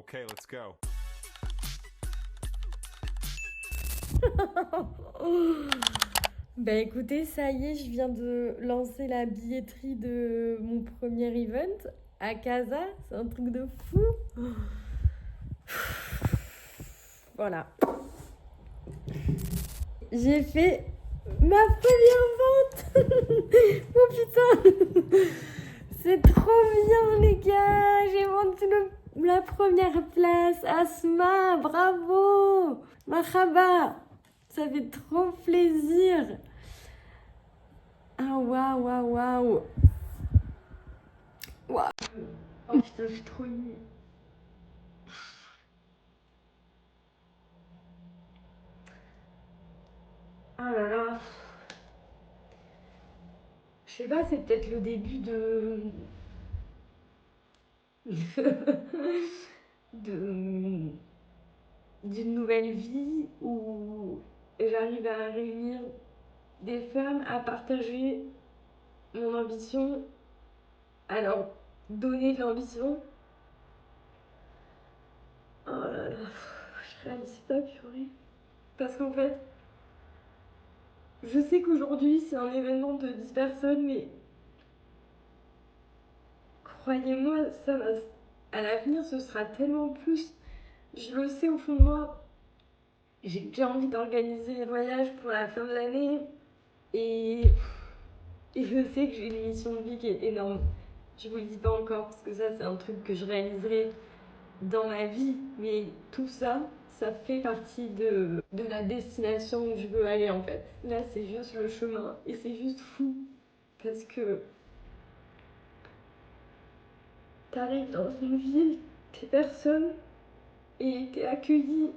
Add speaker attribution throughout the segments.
Speaker 1: Okay, let's go.
Speaker 2: Bah écoutez, ça y est, je viens de lancer la billetterie de mon premier event à Casa. C'est un truc de fou. Voilà. J'ai fait ma première vente. Oh putain. C'est trop bien les gars. J'ai vendu la première place. Asma, bravo. Marhaba. Ça fait trop plaisir. Ah waouh, waouh, waouh. Waouh. Oh putain, je suis trop émue. Ah là là. Je sais pas, c'est peut-être le début de d'une nouvelle vie où j'arrive à réunir des femmes, à partager mon ambition, à leur donner de l'ambition. Oh là là, je réalise pas, purée. Parce qu'en fait, je sais qu'aujourd'hui c'est un événement de 10 personnes, mais croyez-moi, ça va. À l'avenir, ce sera tellement plus. Je le sais au fond de moi. J'ai déjà envie d'organiser les voyages pour la fin de l'année. Et, et je sais que j'ai une mission de vie qui est énorme. Je vous le dis pas encore parce que ça, c'est un truc que je réaliserai dans ma vie. Mais tout ça, ça fait partie de la destination où je veux aller en fait. Là, c'est juste le chemin. Et c'est juste fou. Parce que t'arrives dans une ville, t'es personne, et t'es accueilli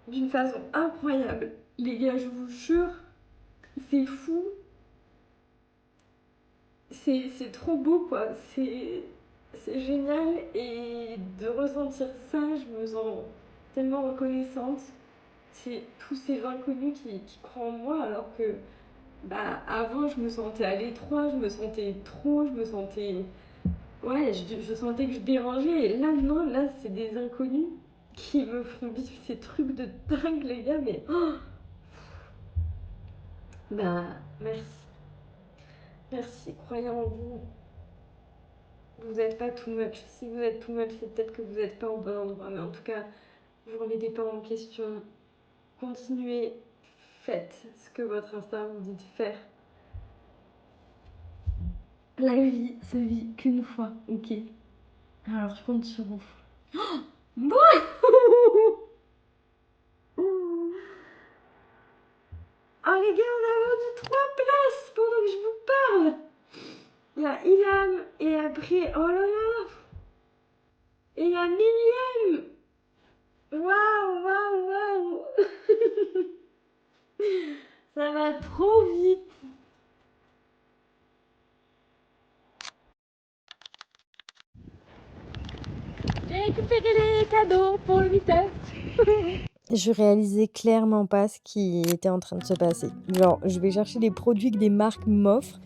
Speaker 2: d'une façon incroyable. Les gars, je vous jure, c'est fou. C'est trop beau, quoi. C'est génial. Et de ressentir ça, je me sens tellement reconnaissante. C'est tous ces inconnus qui croient en moi, alors que bah, avant, je me sentais à l'étroit, je me sentais trop, je me sentais. Ouais, je sentais que je dérangeais. Et là, non, là, c'est des inconnus qui me font vivre ces trucs de dingue, les gars, mais. Oh, bah, merci. Merci, croyez en vous. Vous n'êtes pas too much. Si vous êtes too much, c'est peut-être que vous n'êtes pas au bon endroit. Mais en tout cas, vous ne remettez pas en question. Continuez. Faites ce que votre instinct vous dit de faire. La vie se vit qu'une fois, ok? Alors je compte sur vous. Bon. Oh les gars, on a vendu 3 places pendant que je vous parle. Il y a Ilham et après, oh là là. Et il y a Myriam. Waouh, waouh, waouh. Ça va trop vite. J'ai récupéré les cadeaux pour le meet-up. Je réalisais clairement pas ce qui était en train de se passer. Genre, je vais chercher les produits que des marques m'offrent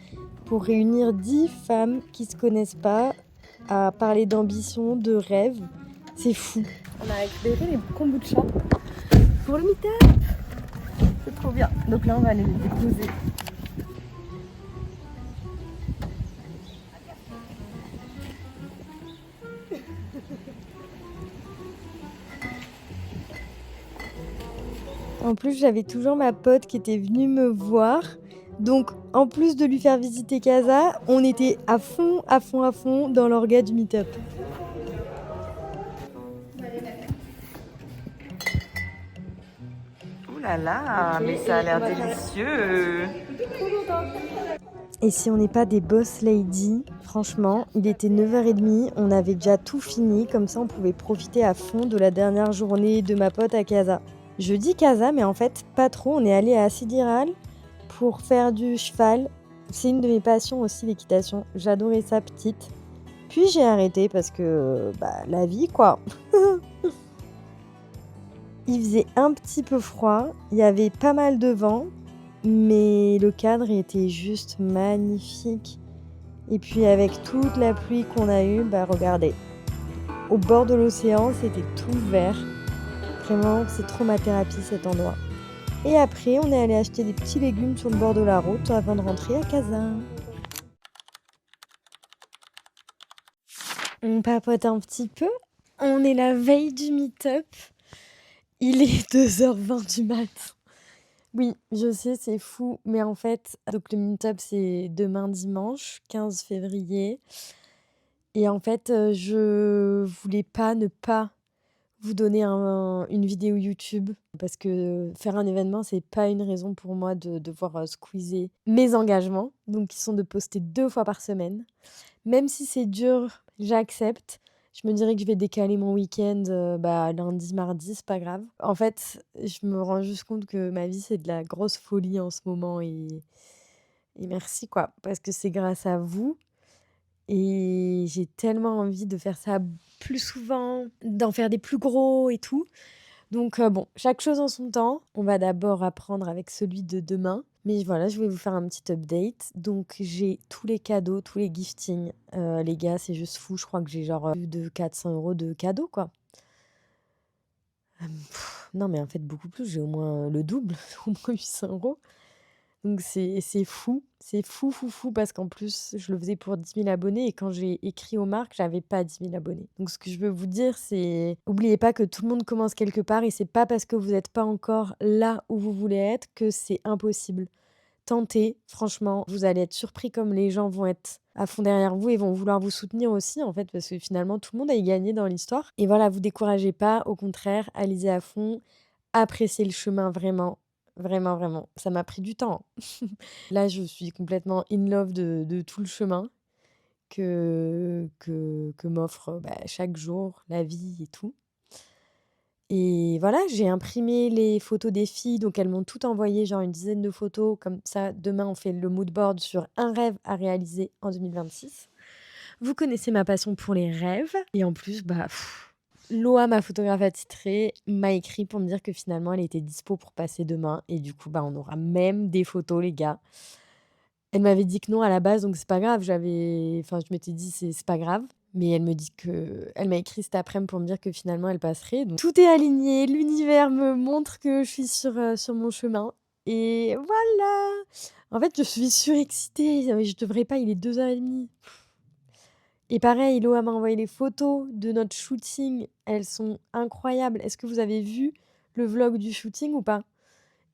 Speaker 2: pour réunir 10 femmes qui se connaissent pas à parler d'ambition, de rêve. C'est fou. On a récupéré les kombucha pour le meet-up. C'est trop bien. Donc là, on va aller les déposer. En plus, j'avais toujours ma pote qui était venue me voir. Donc, en plus de lui faire visiter Casa, on était à fond, à fond, à fond dans l'orga du meet-up.
Speaker 3: Ouh là là, mais ça a l'air délicieux.
Speaker 2: Et si on n'est pas des boss lady, franchement, il était 9h30, on avait déjà tout fini, comme ça on pouvait profiter à fond de la dernière journée de ma pote à Casa. Je dis Casa, mais en fait pas trop, on est allé à Sidiral pour faire du cheval. C'est une de mes passions aussi, l'équitation. J'adorais ça petite. Puis j'ai arrêté parce que, la vie quoi. Il faisait un petit peu froid, il y avait pas mal de vent, mais le cadre était juste magnifique.
Speaker 1: Et puis avec toute la pluie qu'on a eue, regardez. Au bord de l'océan, c'était tout vert. Vraiment, c'est trop ma thérapie cet endroit. Et après, on est allé acheter des petits légumes sur le bord de la route avant de rentrer à Casa. On papote un petit peu. On est la veille du meet-up. Il est 2h20 du mat'. Oui, je sais, c'est fou. Mais en fait, donc le meet-up, c'est demain dimanche, 15 février. Et en fait, je voulais pas ne pas vous donner une vidéo YouTube. Parce que faire un événement, c'est pas une raison pour moi de devoir squeezer mes engagements. Donc, qui sont de poster 2 fois par semaine. Même si c'est dur, j'accepte. Je me dirais que je vais décaler mon week-end lundi, mardi, c'est pas grave. En fait, je me rends juste compte que ma vie, c'est de la grosse folie en ce moment. Et merci, quoi. Parce que c'est grâce à vous. Et j'ai tellement envie de faire ça plus souvent, d'en faire des plus gros et tout. Donc bon, chaque chose en son temps. On va d'abord apprendre avec celui de demain. Mais voilà, je vais vous faire un petit update. Donc j'ai tous les cadeaux, tous les giftings. Les gars, c'est juste fou. Je crois que j'ai genre plus de 400 € de cadeaux, quoi. Non, mais en fait, beaucoup plus. J'ai au moins le double, au moins 800 €. Donc c'est fou. C'est fou, fou, fou. Parce qu'en plus, je le faisais pour 10 000 abonnés. Et quand j'ai écrit aux marques, j'avais pas 10 000 abonnés. Donc ce que je veux vous dire, c'est... Oubliez pas que tout le monde commence quelque part. Et c'est pas parce que vous n'êtes pas encore là où vous voulez être que c'est impossible. Tentez, franchement, vous allez être surpris comme les gens vont être à fond derrière vous et vont vouloir vous soutenir aussi, en fait, parce que finalement, tout le monde a y gagné dans l'histoire. Et voilà, vous découragez pas, au contraire, allez-y à fond, appréciez le chemin vraiment, vraiment, vraiment. Ça m'a pris du temps. Là, je suis complètement in love de tout le chemin que m'offre chaque jour, la vie et tout. Et voilà, j'ai imprimé les photos des filles, donc elles m'ont toutes envoyé, genre une dizaine de photos. Comme ça, demain, on fait le mood board sur un rêve à réaliser en 2026. Vous connaissez ma passion pour les rêves. Et en plus, Loa, ma photographe attitrée, m'a écrit pour me dire que finalement, elle était dispo pour passer demain. Et du coup, on aura même des photos, les gars. Elle m'avait dit que non à la base, donc c'est pas grave. Je m'étais dit, c'est pas grave. Mais elle m'a écrit cet après-midi pour me dire que finalement elle passerait. Donc tout est aligné, l'univers me montre que je suis sur mon chemin. Et voilà. En fait, je suis surexcitée. Mais je devrais pas, il est 2h30. Et pareil, Loa m'a envoyé les photos de notre shooting. Elles sont incroyables. Est-ce que vous avez vu le vlog du shooting ou pas?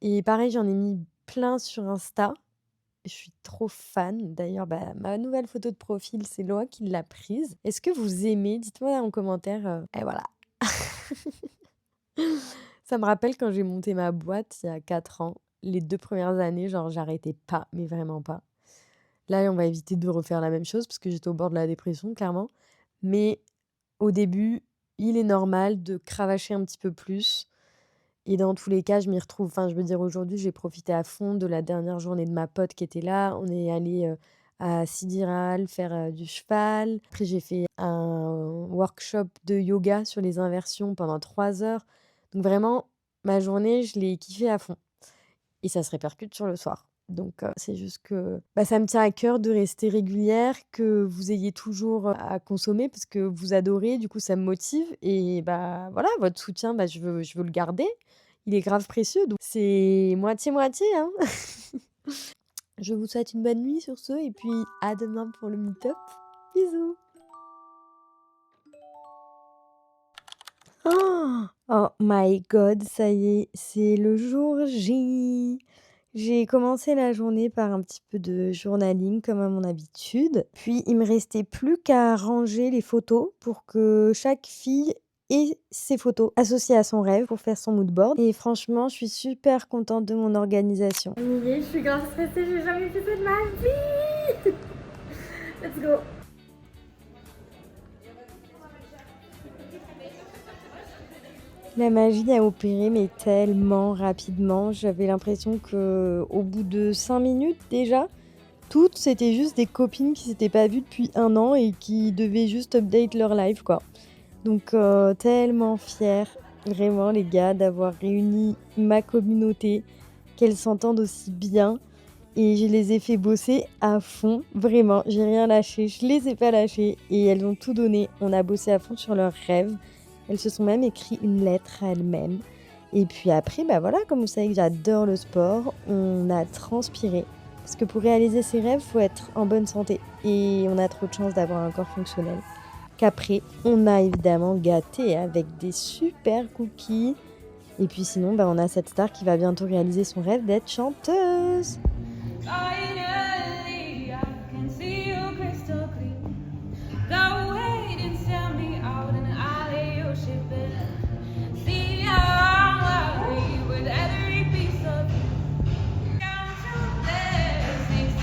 Speaker 1: Et pareil, j'en ai mis plein sur Insta. Je suis trop fan. D'ailleurs, ma nouvelle photo de profil, c'est Loa qui l'a prise. Est-ce que vous aimez? Dites-moi en commentaire. Et voilà. Ça me rappelle quand j'ai monté ma boîte il y a 4 ans. Les 2 premières années, genre, j'arrêtais pas, mais vraiment pas. Là, on va éviter de refaire la même chose parce que j'étais au bord de la dépression, clairement. Mais au début, il est normal de cravacher un petit peu plus. Et dans tous les cas, je m'y retrouve. Enfin, je veux dire, aujourd'hui, j'ai profité à fond de la dernière journée de ma pote qui était là. On est allé à Sidiral faire du cheval. Après, j'ai fait un workshop de yoga sur les inversions pendant 3 heures. Donc vraiment, ma journée, je l'ai kiffée à fond. Et ça se répercute sur le soir. Donc c'est juste que ça me tient à cœur de rester régulière, que vous ayez toujours à consommer parce que vous adorez, du coup ça me motive et voilà, votre soutien, je veux le garder. Il est grave précieux, donc c'est moitié-moitié, hein. Je vous souhaite une bonne nuit sur ce et puis à demain pour le meet-up. Bisous. Oh my god, ça y est, c'est le jour J. J'ai commencé la journée par un petit peu de journaling comme à mon habitude. Puis il me restait plus qu'à ranger les photos pour que chaque fille ait ses photos associées à son rêve pour faire son mood board. Et franchement, je suis super contente de mon organisation. Je suis grave stressée, j'ai jamais fait ça de ma vie. Let's go. La magie a opéré, mais tellement rapidement. J'avais l'impression que au bout de 5 minutes déjà, toutes c'était juste des copines qui s'étaient pas vues depuis 1 an et qui devaient juste update leur life, quoi. Donc tellement fière, vraiment les gars, d'avoir réuni ma communauté, qu'elles s'entendent aussi bien et je les ai fait bosser à fond, vraiment, j'ai rien lâché, je les ai pas lâchées et elles ont tout donné. On a bossé à fond sur leurs rêves. Elles se sont même écrit une lettre à elles-mêmes. Et puis après, bah voilà, comme vous savez que j'adore le sport, on a transpiré. Parce que pour réaliser ses rêves, faut être en bonne santé. Et on a trop de chance d'avoir un corps fonctionnel. Qu'après, on a évidemment gâté avec des super cookies. Et puis sinon, bah, on a cette star qui va bientôt réaliser son rêve d'être chanteuse.
Speaker 4: Finally, I can see you crystal clear. Go wait and sell me out in the alley you should be. See how I worry with every piece of you. Count your blessings,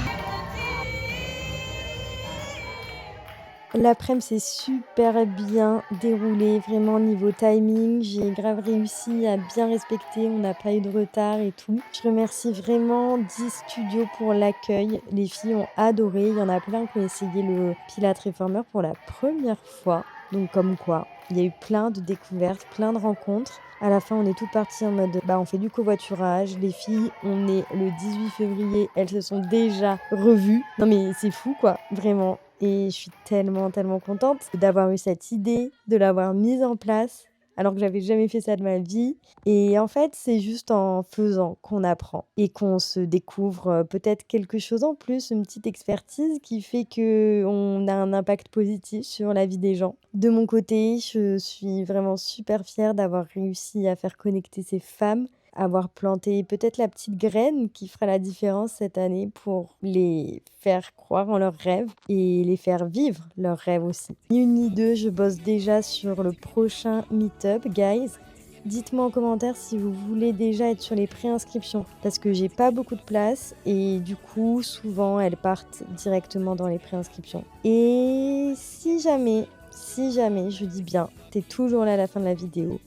Speaker 1: L'après-midi s'est super bien déroulé, vraiment niveau timing, j'ai grave réussi à bien respecter, on n'a pas eu de retard et tout. Je remercie vraiment 10 studios pour l'accueil, les filles ont adoré, il y en a plein qui ont essayé le Pilates Reformer pour la première fois. Donc comme quoi, il y a eu plein de découvertes, plein de rencontres. À la fin, on est toutes parties en mode, on fait du covoiturage. Les filles, on est le 18 février, elles se sont déjà revues. Non mais c'est fou quoi, vraiment. Et je suis tellement, tellement contente d'avoir eu cette idée, de l'avoir mise en place, alors que j'avais jamais fait ça de ma vie. Et en fait, c'est juste en faisant qu'on apprend et qu'on se découvre peut-être quelque chose en plus, une petite expertise qui fait qu'on a un impact positif sur la vie des gens. De mon côté, je suis vraiment super fière d'avoir réussi à faire connecter ces femmes, avoir planté peut-être la petite graine qui fera la différence cette année pour les faire croire en leurs rêves et les faire vivre leurs rêves aussi. Ni une ni deux, je bosse déjà sur le prochain meet-up, guys. Dites-moi en commentaire si vous voulez déjà être sur les préinscriptions parce que j'ai pas beaucoup de place et du coup, souvent, elles partent directement dans les préinscriptions. Et si jamais, je dis bien, t'es toujours là à la fin de la vidéo,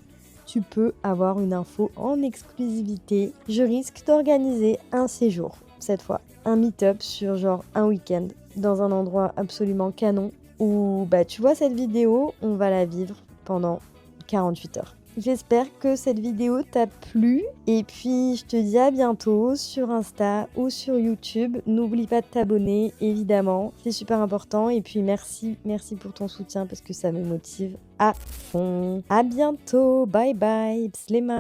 Speaker 1: tu peux avoir une info en exclusivité. Je risque d'organiser un séjour, cette fois, un meet-up sur genre un week-end, dans un endroit absolument canon, où tu vois cette vidéo, on va la vivre pendant 48 heures. J'espère que cette vidéo t'a plu et puis je te dis à bientôt sur Insta ou sur YouTube. N'oublie pas de t'abonner évidemment, c'est super important et puis merci pour ton soutien parce que ça me motive à fond. À bientôt, bye bye, Pslema.